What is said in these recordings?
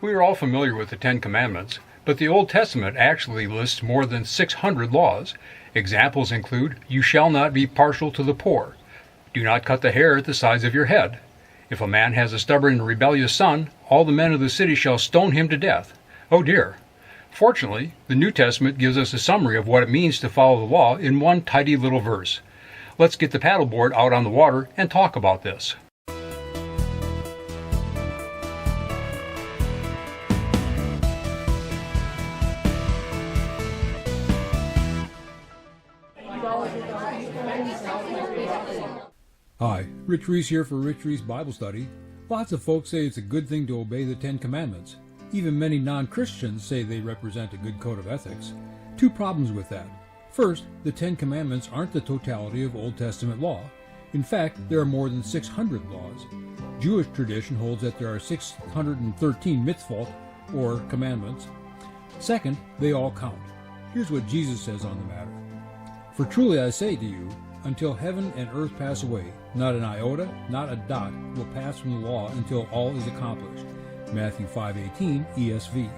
We are all familiar with the Ten Commandments, but the Old Testament actually lists more than 600 laws. Examples include, "You shall not be partial to the poor," "Do not cut the hair at the sides of your head," "If a man has a stubborn and rebellious son, all the men of the city shall stone him to death." Oh dear! Fortunately, the New Testament gives us a summary of what it means to follow the law in one tidy little verse. Let's get the paddleboard out on the water and talk about this. Hi, Rich Ries here for Rich Ries Bible Study. Lots of folks say it's a good thing to obey the Ten Commandments. Even many non-Christians say they represent a good code of ethics. Two problems with that. First, the Ten Commandments aren't the totality of Old Testament law. In fact, there are more than 600 laws. Jewish tradition holds that there are 613 mitzvot, or commandments. Second, they all count. Here's what Jesus says on the matter. "For truly I say to you, until heaven and earth pass away, not an iota, not a dot will pass from the law until all is accomplished." Matthew 5:18 ESV.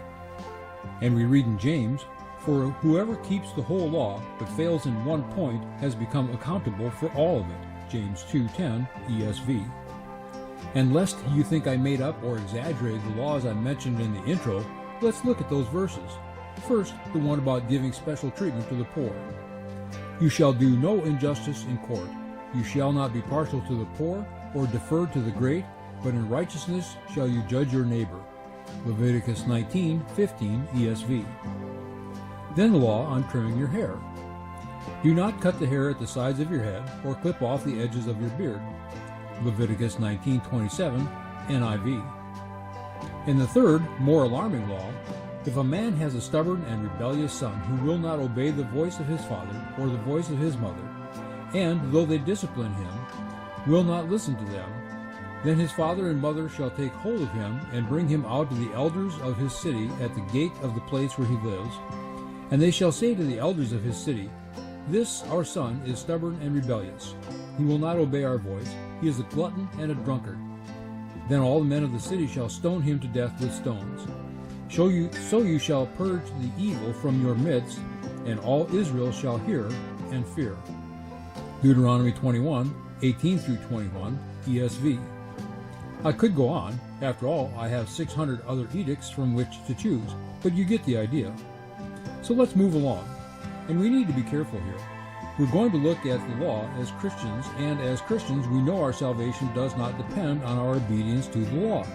And we read in James, "For whoever keeps the whole law but fails in one point has become accountable for all of it." James 2:10 ESV. And lest you think I made up or exaggerated the laws I mentioned in the intro, let's look at those verses. First, the one about giving special treatment to the poor. "You shall do no injustice in court. You shall not be partial to the poor or defer to the great, but in righteousness shall you judge your neighbor." Leviticus 19:15 ESV. Then the law on trimming your hair. "Do not cut the hair at the sides of your head or clip off the edges of your beard." Leviticus 19:27 NIV. And the third, more alarming law, "If a man has a stubborn and rebellious son who will not obey the voice of his father or the voice of his mother, and, though they discipline him, will not listen to them, then his father and mother shall take hold of him and bring him out to the elders of his city at the gate of the place where he lives. And they shall say to the elders of his city, This our son is stubborn and rebellious. He will not obey our voice. He is a glutton and a drunkard. Then all the men of the city shall stone him to death with stones. So you shall purge the evil from your midst, and all Israel shall hear and fear." Deuteronomy 21:18 through 21 ESV. I could go on. After all, I have 600 other edicts from which to choose, but you get the idea. So let's move along. And we need to be careful here. We're going to look at the law as Christians, and as Christians we know our salvation does not depend on our obedience to the law.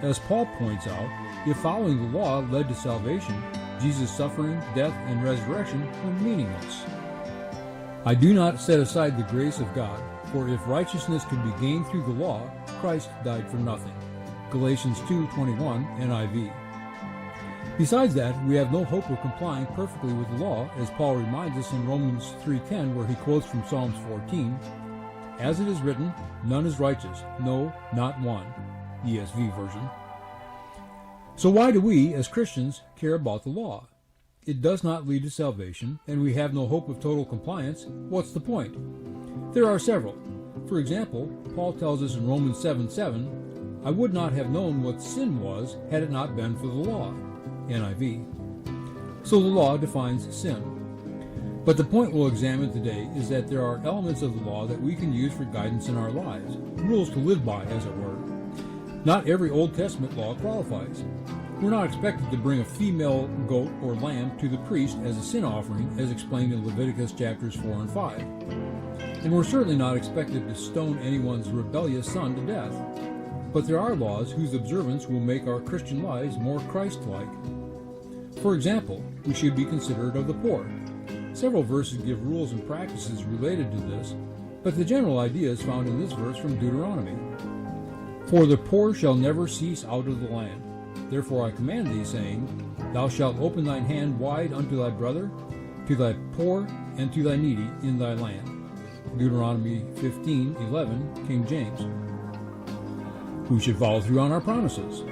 As Paul points out, if following the law led to salvation, Jesus' suffering, death, and resurrection were meaningless. "I do not set aside the grace of God, for if righteousness could be gained through the law, Christ died for nothing." Galatians 2:21 NIV. Besides that, we have no hope of complying perfectly with the law, as Paul reminds us in Romans 3:10, where he quotes from Psalms 14, "As it is written, none is righteous, no, not one." ESV version. So why do we, as Christians, care about the law? It does not lead to salvation, and we have no hope of total compliance. What's the point? There are several. For example, Paul tells us in Romans 7:7, "I would not have known what sin was had it not been for the law." NIV. So the law defines sin. But the point we'll examine today is that there are elements of the law that we can use for guidance in our lives, rules to live by, as it were. Not every Old Testament law qualifies. We're not expected to bring a female goat or lamb to the priest as a sin offering, as explained in Leviticus chapters 4 and 5. And we're certainly not expected to stone anyone's rebellious son to death. But there are laws whose observance will make our Christian lives more Christ-like. For example, we should be considerate of the poor. Several verses give rules and practices related to this, but the general idea is found in this verse from Deuteronomy. "For the poor shall never cease out of the land. Therefore I command thee, saying, Thou shalt open thine hand wide unto thy brother, to thy poor, and to thy needy in thy land." Deuteronomy 15:11, King James. We should follow through on our promises.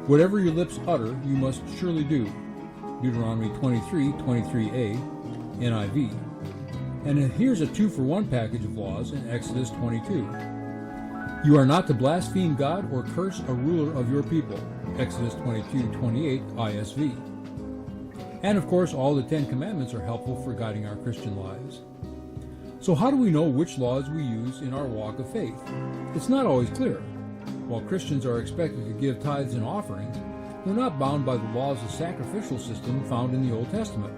"Whatever your lips utter, you must surely do." Deuteronomy 23:23a, NIV. And here's a 2-for-1 package of laws in Exodus 22. "You are not to blaspheme God or curse a ruler of your people. Exodus 22:28 ISV. And of course, all the 10 Commandments are helpful for guiding our Christian lives. So how do we know which laws we use in our walk of faith? It's not always clear. While Christians are expected to give tithes and offerings, we're not bound by the laws of sacrificial system found in the Old Testament.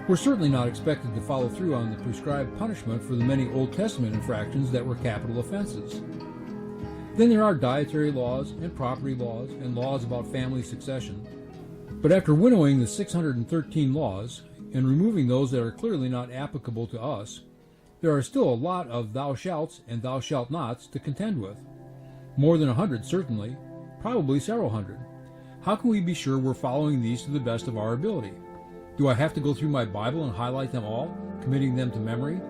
We're certainly not expected to follow through on the prescribed punishment for the many Old Testament infractions that were capital offenses. Then there are dietary laws and property laws and laws about family succession. But after winnowing the 613 laws and removing those that are clearly not applicable to us, there are still a lot of thou shalts and thou shalt nots to contend with. More than 100 certainly, probably several hundred. How can we be sure we're following these to the best of our ability? Do I have to go through my Bible and highlight them all, committing them to memory?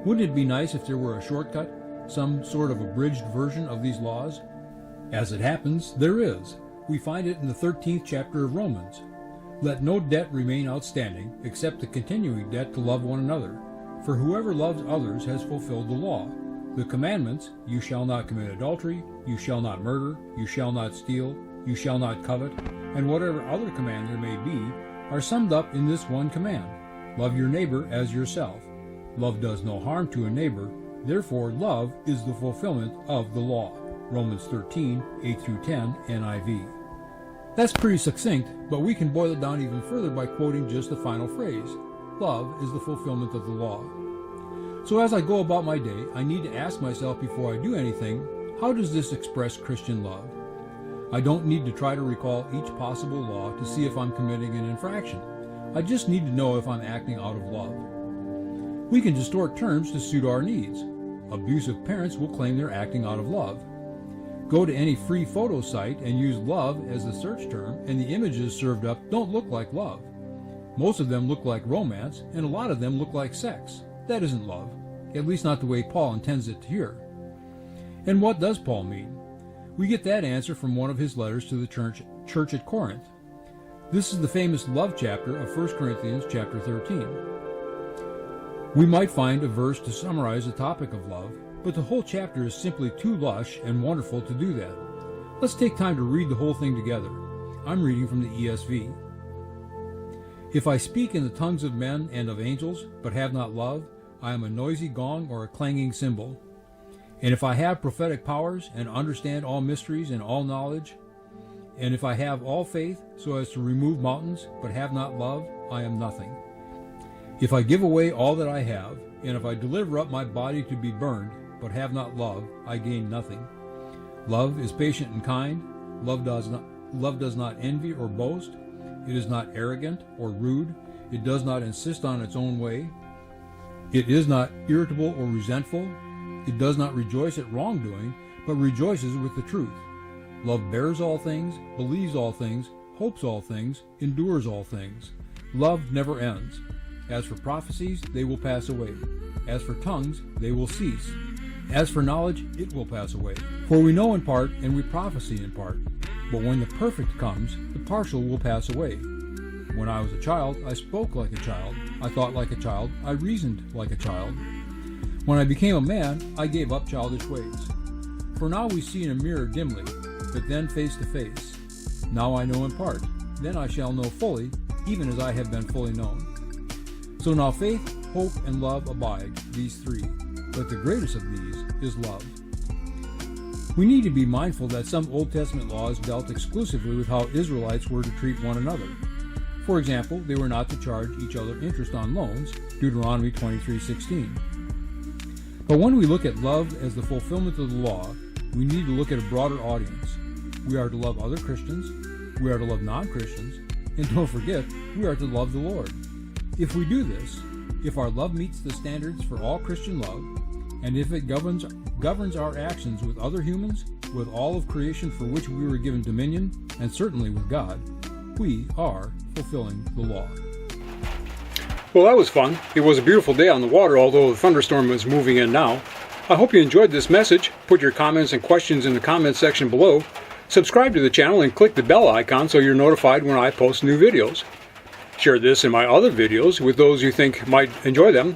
Wouldn't it be nice if there were a shortcut, some sort of abridged version of these laws? As it happens, there is. We find it in the 13th chapter of Romans. Let no debt remain outstanding, except the continuing debt to love one another. For whoever loves others has fulfilled the law. The commandments, you shall not commit adultery, you shall not murder, you shall not steal, you shall not covet, and whatever other command there may be, are summed up in this one command. Love your neighbor as yourself. Love does no harm to a neighbor, therefore love is the fulfillment of the law. Romans 13, 8-10 NIV. That's pretty succinct, but we can boil it down even further by quoting just the final phrase. Love is the fulfillment of the law. So as I go about my day, I need to ask myself before I do anything, how does this express Christian love? I don't need to try to recall each possible law to see if I'm committing an infraction. I just need to know if I'm acting out of love. We can distort terms to suit our needs. Abusive parents will claim they're acting out of love. Go to any free photo site and use love as the search term, and the images served up don't look like love. Most of them look like romance, and a lot of them look like sex. That isn't love, at least not the way Paul intends it here. And what does Paul mean? We get that answer from one of his letters to the church at Corinth. This is the famous love chapter of 1 Corinthians chapter 13. We might find a verse to summarize the topic of love, but the whole chapter is simply too lush and wonderful to do that. Let's take time to read the whole thing together. I'm reading from the ESV. If I speak in the tongues of men and of angels, but have not love, I am a noisy gong or a clanging cymbal. And if I have prophetic powers and understand all mysteries and all knowledge, and if I have all faith so as to remove mountains, but have not love, I am nothing. If I give away all that I have, and if I deliver up my body to be burned, but have not love, I gain nothing. Love is patient and kind. Love does not envy or boast. It is not arrogant or rude. It does not insist on its own way. It is not irritable or resentful. It does not rejoice at wrongdoing, but rejoices with the truth. Love bears all things, believes all things, hopes all things, endures all things. Love never ends. As for prophecies, they will pass away. As for tongues, they will cease. As for knowledge, it will pass away. For we know in part, and we prophesy in part. But when the perfect comes, the partial will pass away. When I was a child, I spoke like a child. I thought like a child. I reasoned like a child. When I became a man, I gave up childish ways. For now we see in a mirror dimly, but then face to face. Now I know in part. Then I shall know fully, even as I have been fully known. So now faith, hope, and love abide, these three. But the greatest of these is love. We need to be mindful that some Old Testament laws dealt exclusively with how Israelites were to treat one another. For example, they were not to charge each other interest on loans, Deuteronomy 23:16. But when we look at love as the fulfillment of the law, we need to look at a broader audience. We are to love other Christians, we are to love non-Christians, and don't forget, we are to love the Lord. If we do this, if our love meets the standards for all Christian love, and if it governs our actions with other humans, with all of creation for which we were given dominion, and certainly with God, we are fulfilling the law. Well, that was fun. It was a beautiful day on the water, although the thunderstorm is moving in now. I hope you enjoyed this message. Put your comments and questions in the comments section below. Subscribe to the channel and click the bell icon so you're notified when I post new videos. Share this and my other videos with those you think might enjoy them.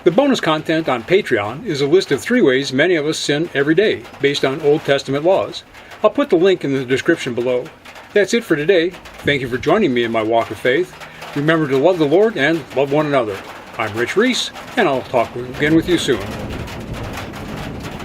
The bonus content on Patreon is a list of 3 ways many of us sin every day, based on Old Testament laws. I'll put the link in the description below. That's it for today. Thank you for joining me in my walk of faith. Remember to love the Lord and love one another. I'm Rich Ries, and I'll talk again with you soon.